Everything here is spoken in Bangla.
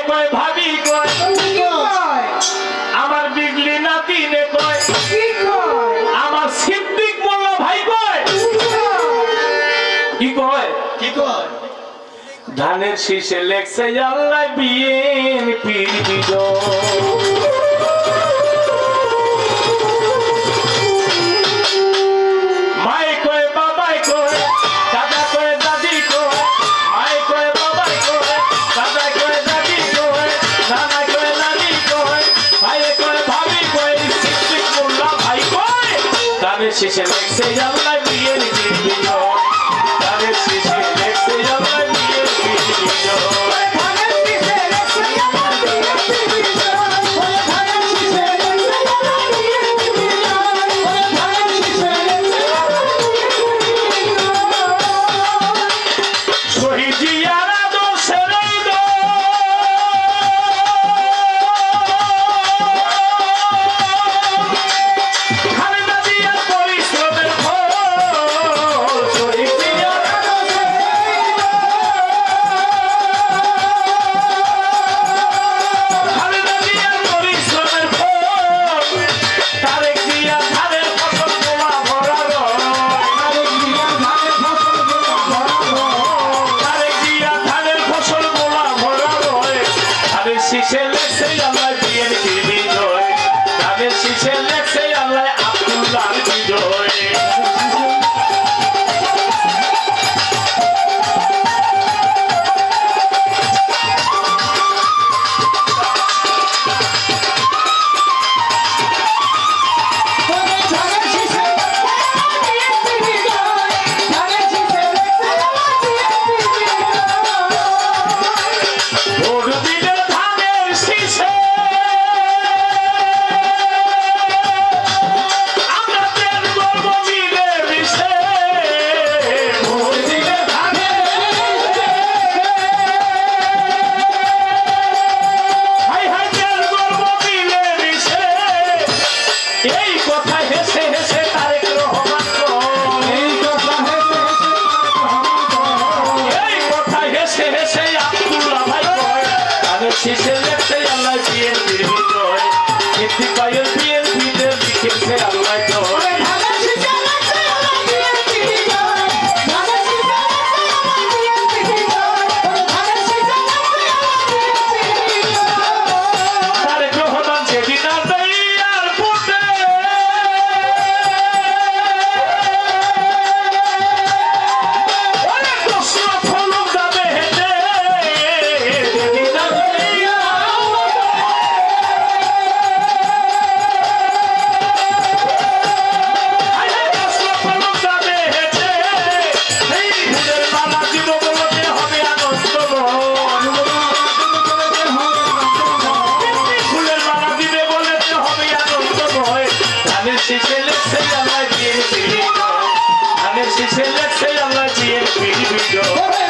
কয় ভাবি কয় আমার বিগলি নাতিনে কয় আমার সিদ্দিক মোল্লা ভাই কয় কি কয় ধানের শীষে লেখছে আল্লাহ বিএনপির বিজয়। মায়ে কয় বাবাই কয় দাদা কয় দাদি কয় মায়ে কয় বাবাই কয় দাদা কয় দাদি কয় নানা কয় নানি কয় ভাইয়ে কয় ভাবি কয় সিদ্দিক মোল্লা ভাই কয় ধানের শীষে লেখছে আল্লাহ বিএনপির বিজয়। ধানের শীষে লেখছে আল্লাহ বিএনপির বিজয়। শীষে লেখছে আল্লাহ বিএনপির বিজয়। ধানের শীষে লেখছে আল্লাহ আব্দুল্লাহর বিজয়। শীষে লেখছে আল্লাহ বিএনপির বিজয়। ইত্তিফাকের বিএনপিতে লিখেছে আল্লাহ জয়। তারেক রহমান যেদিন আসবে এয়ারপোর্টে অনেক প্রশ্ন ফলক যাবে হেঁটে শীষে লেখছে আল্লাহ বিএনপির বিজয়। ধানের শীষে লেখছে আল্লাহ বিএনপির বিজয়।